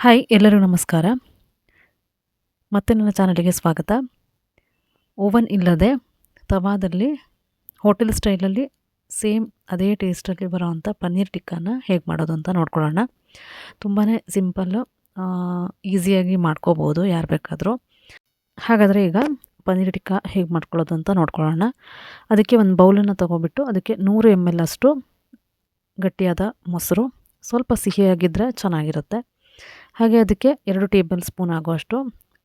Hi ಎಲ್ಲರಿಗೂ ನಮಸ್ಕಾರ. ಮತ್ತೆ ನನ್ನ ಚಾನಲಿಗೆ ಸ್ವಾಗತ. ಓವನ್ ಇಲ್ಲದೆ ತವಾದಲ್ಲಿ ಹೋಟೆಲ್ ಸ್ಟೈಲಲ್ಲಿ ಸೇಮ್ ಅದೇ ಟೇಸ್ಟಲ್ಲಿ ಬರೋವಂಥ ಪನ್ನೀರ್ ಟಿಕ್ಕಾನ ಹೇಗೆ ಮಾಡೋದು ಅಂತ ನೋಡ್ಕೊಳ್ಳೋಣ. ತುಂಬಾ ಸಿಂಪಲ್ಲು, ಈಸಿಯಾಗಿ ಮಾಡ್ಕೋಬೋದು ಯಾರು ಬೇಕಾದರೂ. ಹಾಗಾದರೆ ಈಗ ಪನ್ನೀರ್ ಟಿಕ್ಕಾ ಹೇಗೆ ಮಾಡ್ಕೊಳ್ಳೋದು ಅಂತ ನೋಡ್ಕೊಳ್ಳೋಣ. ಅದಕ್ಕೆ ಒಂದು ಬೌಲನ್ನು ತೊಗೊಬಿಟ್ಟು ಅದಕ್ಕೆ 100 ml ಅಷ್ಟು ಗಟ್ಟಿಯಾದ ಮೊಸರು, ಸ್ವಲ್ಪ ಸಿಹಿಯಾಗಿದ್ದರೆ ಚೆನ್ನಾಗಿರುತ್ತೆ. ಹಾಗೆ ಅದಕ್ಕೆ 2 ಟೇಬಲ್ ಸ್ಪೂನ್ ಆಗುವಷ್ಟು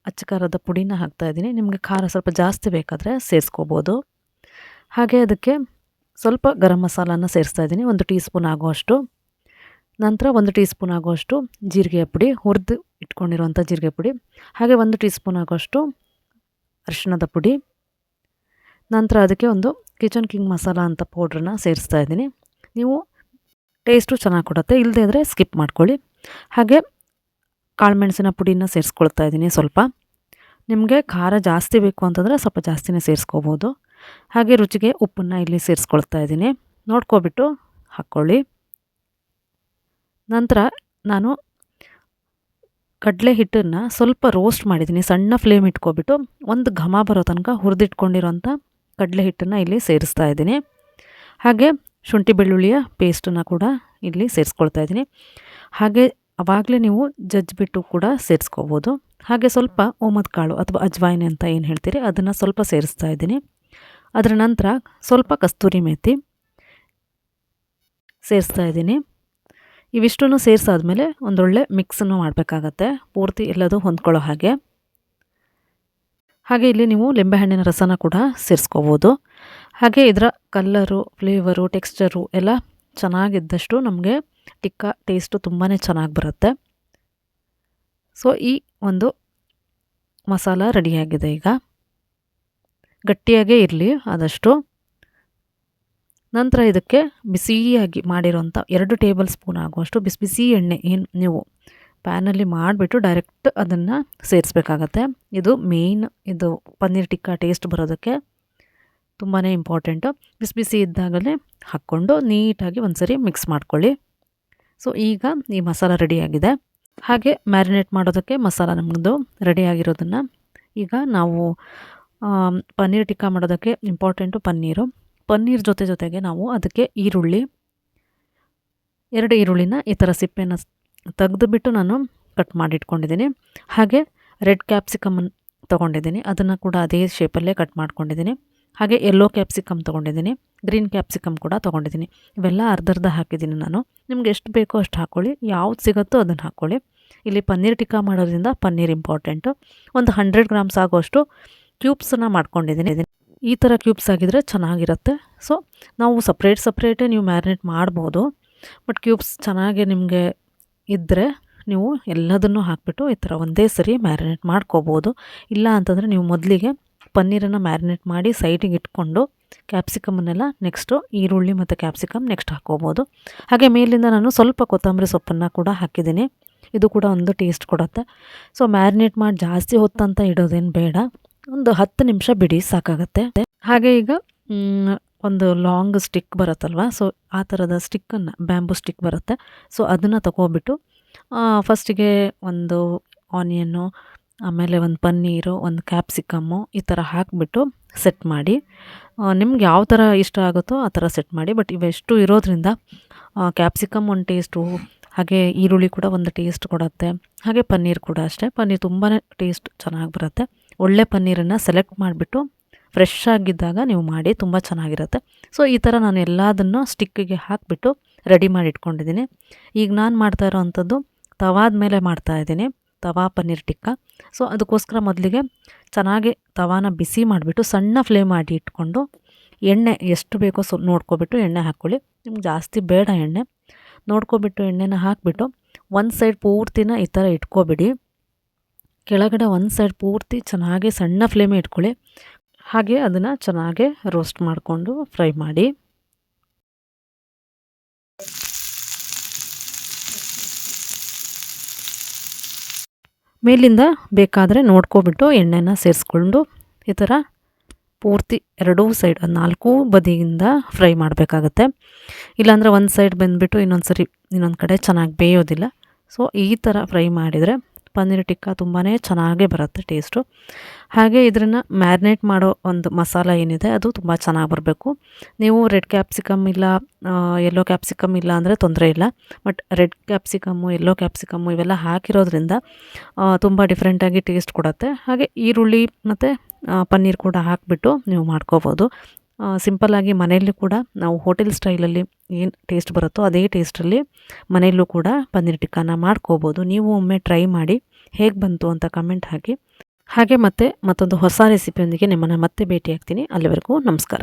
ಅಚ್ಚ ಖಾರದ ಪುಡಿನ ಹಾಕ್ತಾಯಿದ್ದೀನಿ. ನಿಮಗೆ ಖಾರ ಸ್ವಲ್ಪ ಜಾಸ್ತಿ ಬೇಕಾದರೆ ಸೇರಿಸ್ಕೋಬೋದು. ಹಾಗೆ ಅದಕ್ಕೆ ಸ್ವಲ್ಪ ಗರಂ ಮಸಾಲಾನ ಸೇರಿಸ್ತಾ ಇದ್ದೀನಿ, 1 ಟೀ ಸ್ಪೂನ್ ಆಗುವಷ್ಟು. ನಂತರ 1 ಟೀ ಸ್ಪೂನ್ ಆಗುವಷ್ಟು ಜೀರಿಗೆ ಪುಡಿ, ಹುರಿದು ಇಟ್ಕೊಂಡಿರುವಂಥ ಜೀರಿಗೆ ಪುಡಿ. ಹಾಗೆ 1 ಟೀ ಸ್ಪೂನ್ ಆಗುವಷ್ಟು ಅರಿಶಿಣದ ಪುಡಿ. ನಂತರ ಅದಕ್ಕೆ ಒಂದು ಕಿಚನ್ ಕಿಂಗ್ ಮಸಾಲ ಅಂತ ಪೌಡ್ರನ್ನ ಸೇರಿಸ್ತಾ ಇದ್ದೀನಿ. ನೀವು ಟೇಸ್ಟು ಚೆನ್ನಾಗಿ ಕೊಡುತ್ತೆ, ಇಲ್ಲದೇ ಇದ್ದರೆ ಸ್ಕಿಪ್ ಮಾಡ್ಕೊಳ್ಳಿ. ಹಾಗೆ ಕಾಳುಮೆಣಸಿನ ಪುಡಿನ ಸೇರಿಸ್ಕೊಳ್ತಾ ಇದ್ದೀನಿ ಸ್ವಲ್ಪ. ನಿಮಗೆ ಖಾರ ಜಾಸ್ತಿ ಬೇಕು ಅಂತಂದರೆ ಸ್ವಲ್ಪ ಜಾಸ್ತಿನೇ ಸೇರಿಸ್ಕೋಬೋದು. ಹಾಗೆ ರುಚಿಗೆ ಉಪ್ಪನ್ನು ಇಲ್ಲಿ ಸೇರಿಸ್ಕೊಳ್ತಾ ಇದ್ದೀನಿ, ನೋಡ್ಕೊಬಿಟ್ಟು ಹಾಕ್ಕೊಳ್ಳಿ. ನಂತರ ನಾನು ಕಡಲೆ ಹಿಟ್ಟನ್ನು ಸ್ವಲ್ಪ ರೋಸ್ಟ್ ಮಾಡಿದ್ದೀನಿ, ಸಣ್ಣ ಫ್ಲೇಮ್ ಇಟ್ಕೊಬಿಟ್ಟು ಒಂದು ಘಮ ಬರೋ ತನಕ ಹುರಿದಿಟ್ಕೊಂಡಿರೋಂಥ ಕಡಲೆ ಹಿಟ್ಟನ್ನು ಇಲ್ಲಿ ಸೇರಿಸ್ತಾ ಇದ್ದೀನಿ. ಹಾಗೆ ಶುಂಠಿ ಬೆಳ್ಳುಳ್ಳಿಯ ಪೇಸ್ಟನ್ನು ಕೂಡ ಇಲ್ಲಿ ಸೇರಿಸ್ಕೊಳ್ತಾ ಇದ್ದೀನಿ. ಹಾಗೆ ಆವಾಗಲೇ ನೀವು ಜಜ್ಜಿಬಿಟ್ಟು ಕೂಡ ಸೇರಿಸ್ಕೋಬೋದು. ಹಾಗೆ ಸ್ವಲ್ಪ ಓಮದ ಕಾಳು ಅಥವಾ ಅಜ್ವಾಯಿನ್ ಅಂತ ಏನು ಹೇಳ್ತೀರಿ ಅದನ್ನು ಸ್ವಲ್ಪ ಸೇರಿಸ್ತಾ ಇದ್ದೀನಿ. ಅದರ ನಂತರ ಸ್ವಲ್ಪ ಕಸ್ತೂರಿ ಮೇಥಿ ಸೇರಿಸ್ತಾ ಇದ್ದೀನಿ. ಇವಿಷ್ಟನ್ನು ಸೇರಿಸಾದ್ಮೇಲೆ ಒಂದೊಳ್ಳೆ ಮಿಕ್ಸನ್ನು ಮಾಡಬೇಕಾಗತ್ತೆ, ಪೂರ್ತಿ ಎಲ್ಲದೂ ಹೊಂದ್ಕೊಳ್ಳೋ ಹಾಗೆ. ಹಾಗೆ ಇಲ್ಲಿ ನೀವು ಲಿಂಬೆಹಣ್ಣಿನ ರಸನ ಕೂಡ ಸೇರಿಸ್ಕೋಬೋದು. ಹಾಗೆ ಇದರ ಕಲ್ಲರು, ಫ್ಲೇವರು, ಟೆಕ್ಸ್ಚರು ಎಲ್ಲ ಚೆನ್ನಾಗಿದ್ದಷ್ಟು ನಮಗೆ ಟಿಕ್ಕಾ ಟೇಸ್ಟು ತುಂಬಾ ಚೆನ್ನಾಗಿ ಬರುತ್ತೆ. ಸೊ ಈ ಒಂದು ಮಸಾಲ ರೆಡಿಯಾಗಿದೆ. ಈಗ ಗಟ್ಟಿಯಾಗೇ ಇರಲಿ ಆದಷ್ಟು. ನಂತರ ಇದಕ್ಕೆ ಬಿಸಿಯಾಗಿ ಮಾಡಿರೋಂಥ 2 ಟೇಬಲ್ ಸ್ಪೂನ್ ಆಗುವಷ್ಟು ಬಿಸಿ ಬಿಸಿ ಎಣ್ಣೆ ಏನು ನೀವು ಪ್ಯಾನಲ್ಲಿ ಮಾಡಿಬಿಟ್ಟು ಡೈರೆಕ್ಟ್ ಅದನ್ನು ಸೇರಿಸ್ಬೇಕಾಗತ್ತೆ. ಇದು ಮೇಯ್ನ್, ಇದು ಪನ್ನೀರ್ ಟಿಕ್ಕಾ ಟೇಸ್ಟ್ ಬರೋದಕ್ಕೆ ತುಂಬಾ ಇಂಪಾರ್ಟೆಂಟು. ಬಿಸಿ ಬಿಸಿ ಇದ್ದಾಗಲೇ ಹಾಕ್ಕೊಂಡು ನೀಟಾಗಿ ಒಂದ್ಸರಿ ಮಿಕ್ಸ್ ಮಾಡ್ಕೊಳ್ಳಿ. ಸೊ ಈಗ ಈ ಮಸಾಲ ರೆಡಿಯಾಗಿದೆ. ಹಾಗೆ ಮ್ಯಾರಿನೇಟ್ ಮಾಡೋದಕ್ಕೆ ಮಸಾಲ ನಮ್ಮದು ರೆಡಿಯಾಗಿರೋದನ್ನು ಈಗ ನಾವು ಪನ್ನೀರ್ ಟಿಕ್ಕಾ ಮಾಡೋದಕ್ಕೆ ಇಂಪಾರ್ಟೆಂಟು ಪನ್ನೀರ್ ಜೊತೆಗೆ ನಾವು ಅದಕ್ಕೆ ಈರುಳ್ಳಿ, 2 ಈರುಳ್ಳಿನ ಈ ಥರ ಸಿಪ್ಪೆನ ತೆಗೆದುಬಿಟ್ಟು ನಾನು ಕಟ್ ಮಾಡಿಟ್ಕೊಂಡಿದ್ದೀನಿ. ಹಾಗೆ ರೆಡ್ ಕ್ಯಾಪ್ಸಿಕಮನ್ನು ತೊಗೊಂಡಿದ್ದೀನಿ, ಅದನ್ನು ಕೂಡ ಅದೇ ಶೇಪಲ್ಲೇ ಕಟ್ ಮಾಡ್ಕೊಂಡಿದ್ದೀನಿ. ಹಾಗೆ ಯೆಲ್ಲೋ ಕ್ಯಾಪ್ಸಿಕಮ್ ತೊಗೊಂಡಿದ್ದೀನಿ, ಗ್ರೀನ್ ಕ್ಯಾಪ್ಸಿಕಮ್ ಕೂಡ ತೊಗೊಂಡಿದ್ದೀನಿ. ಇವೆಲ್ಲ ಅರ್ಧ ಹಾಕಿದ್ದೀನಿ ನಾನು. ನಿಮ್ಗೆ ಎಷ್ಟು ಬೇಕೋ ಅಷ್ಟು ಹಾಕ್ಕೊಳ್ಳಿ, ಯಾವ್ದು ಸಿಗುತ್ತೋ ಅದನ್ನು ಹಾಕ್ಕೊಳ್ಳಿ. ಇಲ್ಲಿ ಪನ್ನೀರ್ ಟಿಕ್ಕಾ ಮಾಡೋದ್ರಿಂದ ಪನ್ನೀರ್ ಇಂಪಾರ್ಟೆಂಟು. ಒಂದು 100 ಗ್ರಾಮ್ಸ್ ಆಗೋಷ್ಟು ಕ್ಯೂಬ್ಸನ್ನು ಮಾಡ್ಕೊಂಡಿದ್ದೀನಿ. ಈ ಥರ ಕ್ಯೂಬ್ಸ್ ಆಗಿದ್ರೆ ಚೆನ್ನಾಗಿರುತ್ತೆ. ಸೊ ನಾವು ಸಪ್ರೇಟೇ ನೀವು ಮ್ಯಾರಿನೇಟ್ ಮಾಡ್ಬೋದು, ಬಟ್ ಕ್ಯೂಬ್ಸ್ ಚೆನ್ನಾಗಿ ನಿಮಗೆ ಇದ್ದರೆ ನೀವು ಎಲ್ಲದನ್ನು ಹಾಕಿಬಿಟ್ಟು ಈ ಥರ ಒಂದೇ ಸರಿ ಮ್ಯಾರಿನೇಟ್ ಮಾಡ್ಕೋಬೋದು. ಇಲ್ಲ ಅಂತಂದರೆ ನೀವು ಮೊದಲಿಗೆ ಪನ್ನೀರನ್ನು ಮ್ಯಾರಿನೇಟ್ ಮಾಡಿ ಸೈಡಿಗೆ ಇಟ್ಕೊಂಡು ಕ್ಯಾಪ್ಸಿಕಮನ್ನೆಲ್ಲ ನೆಕ್ಸ್ಟು ಈರುಳ್ಳಿ ಮತ್ತು ಕ್ಯಾಪ್ಸಿಕಮ್ ನೆಕ್ಸ್ಟ್ ಹಾಕ್ಕೋಬೋದು. ಹಾಗೆ ಮೇಲಿಂದ ನಾನು ಸ್ವಲ್ಪ ಕೊತ್ತಂಬರಿ ಸೊಪ್ಪನ್ನು ಕೂಡ ಹಾಕಿದ್ದೀನಿ, ಇದು ಕೂಡ ಒಂದು ಟೇಸ್ಟ್ ಕೊಡುತ್ತೆ. ಸೊ ಮ್ಯಾರಿನೇಟ್ ಮಾಡಿ ಜಾಸ್ತಿ ಹೊತ್ತಂತ ಇಡೋದೇನು ಬೇಡ, ಒಂದು 10 ನಿಮಿಷ ಬಿಡಿ ಸಾಕಾಗತ್ತೆ. ಹಾಗೆ ಈಗ ಒಂದು ಲಾಂಗ್ ಸ್ಟಿಕ್ ಬರುತ್ತಲ್ವ, ಸೊ ಆ ಥರದ ಸ್ಟಿಕ್ಕನ್ನು, ಬ್ಯಾಂಬೂ ಸ್ಟಿಕ್ ಬರುತ್ತೆ, ಸೊ ಅದನ್ನು ತಗೊಬಿಟ್ಟು ಫಸ್ಟಿಗೆ ಒಂದು ಆನಿಯನ್ನು, ಆಮೇಲೆ ಒಂದು ಪನ್ನೀರು, ಒಂದು ಕ್ಯಾಪ್ಸಿಕಮ್ಮು ಈ ಥರ ಹಾಕಿಬಿಟ್ಟು ಸೆಟ್ ಮಾಡಿ. ನಿಮ್ಗೆ ಯಾವ ಥರ ಇಷ್ಟ ಆಗುತ್ತೋ ಆ ಥರ ಸೆಟ್ ಮಾಡಿ. ಬಟ್ ಇವೆಷ್ಟು ಇರೋದ್ರಿಂದ ಕ್ಯಾಪ್ಸಿಕಮ್ ಒಂದು ಟೇಸ್ಟು, ಹಾಗೆ ಈರುಳ್ಳಿ ಕೂಡ ಒಂದು ಟೇಸ್ಟ್ ಕೊಡುತ್ತೆ. ಹಾಗೆ ಪನ್ನೀರ್ ಕೂಡ ಅಷ್ಟೇ, ಪನ್ನೀರ್ ತುಂಬಾ ಟೇಸ್ಟ್ ಚೆನ್ನಾಗಿ ಬರುತ್ತೆ. ಒಳ್ಳೆ ಪನ್ನೀರನ್ನು ಸೆಲೆಕ್ಟ್ ಮಾಡಿಬಿಟ್ಟು ಫ್ರೆಶ್ ಆಗಿದ್ದಾಗ ನೀವು ಮಾಡಿ, ತುಂಬ ಚೆನ್ನಾಗಿರುತ್ತೆ. ಸೊ ಈ ಥರ ನಾನು ಎಲ್ಲದನ್ನು ಸ್ಟಿಕ್ಕಿಗೆ ಹಾಕಿಬಿಟ್ಟು ರೆಡಿ ಮಾಡಿ ಇಟ್ಕೊಂಡಿದ್ದೀನಿ. ಈಗ ನಾನು ಮಾಡ್ತಾ ಇರೋವಂಥದ್ದು ತವಾದ ಮೇಲೆ ಮಾಡ್ತಾಯಿದ್ದೀನಿ, ತವಾ ಪನ್ನೀರ್ ಟಿಕ್ಕಾ. ಸೊ ಅದಕ್ಕೋಸ್ಕರ ಮೊದಲಿಗೆ ಚೆನ್ನಾಗಿ ತವಾನ ಬಿಸಿ ಮಾಡಿಬಿಟ್ಟು ಸಣ್ಣ ಫ್ಲೇಮ್ ಮಾಡಿ ಇಟ್ಕೊಂಡು ಎಣ್ಣೆ ಎಷ್ಟು ಬೇಕೋ ನೋಡ್ಕೊಬಿಟ್ಟು ಎಣ್ಣೆ ಹಾಕ್ಕೊಳ್ಳಿ. ನಿಮ್ಗೆ ಜಾಸ್ತಿ ಬೇಡ ಎಣ್ಣೆ, ನೋಡ್ಕೊಬಿಟ್ಟು ಎಣ್ಣೆನ ಹಾಕಿಬಿಟ್ಟು ಒಂದು ಸೈಡ್ ಪೂರ್ತಿನ ಈ ಥರ ಇಟ್ಕೊಬಿಡಿ. ಕೆಳಗಡೆ ಒಂದು ಸೈಡ್ ಪೂರ್ತಿ ಚೆನ್ನಾಗಿ ಸಣ್ಣ ಫ್ಲೇಮೇ ಇಟ್ಕೊಳ್ಳಿ. ಹಾಗೆ ಅದನ್ನು ಚೆನ್ನಾಗಿ ರೋಸ್ಟ್ ಮಾಡಿಕೊಂಡು ಫ್ರೈ ಮಾಡಿ. ಮೇಲಿಂದ ಬೇಕಾದರೆ ನೋಡ್ಕೊಬಿಟ್ಟು ಎಣ್ಣೆನ ಸೇರಿಸ್ಕೊಂಡು ಈ ಥರ ಪೂರ್ತಿ 2 ಸೈಡ್ 4 ಬದಿಯಿಂದ ಫ್ರೈ ಮಾಡಬೇಕಾಗತ್ತೆ. ಇಲ್ಲಾಂದರೆ ಒಂದು ಸೈಡ್ ಬೆಂದ್ಬಿಟ್ಟು ಇನ್ನೊಂದು ಕಡೆ ಚೆನ್ನಾಗಿ ಬೇಯೋದಿಲ್ಲ. ಸೊ ಈ ಥರ ಫ್ರೈ ಮಾಡಿದರೆ ಪನ್ನೀರ್ ಟಿಕ್ಕಾ ತುಂಬಾ ಚೆನ್ನಾಗೇ ಬರುತ್ತೆ ಟೇಸ್ಟು. ಹಾಗೆ ಇದನ್ನು ಮ್ಯಾರಿನೇಟ್ ಮಾಡೋ ಒಂದು ಮಸಾಲ ಏನಿದೆ ಅದು ತುಂಬ ಚೆನ್ನಾಗಿ ಬರಬೇಕು. ನೀವು ರೆಡ್ ಕ್ಯಾಪ್ಸಿಕಮ್ ಇಲ್ಲ ಯೆಲ್ಲೋ ಕ್ಯಾಪ್ಸಿಕಮ್ ಇಲ್ಲ ಅಂದರೆ ತೊಂದರೆ ಇಲ್ಲ. But red capsicum yellow capsicum ಇವೆಲ್ಲ ಹಾಕಿರೋದ್ರಿಂದ ತುಂಬ ಡಿಫ್ರೆಂಟಾಗಿ ಟೇಸ್ಟ್ ಕೊಡುತ್ತೆ. ಹಾಗೆ ಈರುಳ್ಳಿ ಮತ್ತು ಪನ್ನೀರ್ ಕೂಡ ಹಾಕಿಬಿಟ್ಟು ನೀವು ಮಾಡ್ಕೋಬೋದು. ಸಿಂಪಲ್ಲಾಗಿ ಮನೆಯಲ್ಲೂ ಕೂಡ ನಾವು ಹೋಟೆಲ್ ಸ್ಟೈಲಲ್ಲಿ ಏನು ಟೇಸ್ಟ್ ಬರುತ್ತೋ ಅದೇ ಟೇಸ್ಟಲ್ಲಿ ಮನೆಯಲ್ಲೂ ಕೂಡ ಪನ್ನೀರ್ ಟಿಕ್ಕಾನ ಮಾಡ್ಕೋಬೋದು. ನೀವು ಒಮ್ಮೆ ಟ್ರೈ ಮಾಡಿ ಹೇಗೆ ಬಂತು ಅಂತ ಕಮೆಂಟ್ ಹಾಕಿ. ಹಾಗೆ ಮತ್ತೊಂದು ಹೊಸ ರೆಸಿಪಿಯೊಂದಿಗೆ ನಿಮ್ಮನ್ನು ಮತ್ತೆ ಭೇಟಿ ಆಗ್ತೀನಿ. ಅಲ್ಲಿವರೆಗೂ ನಮಸ್ಕಾರ.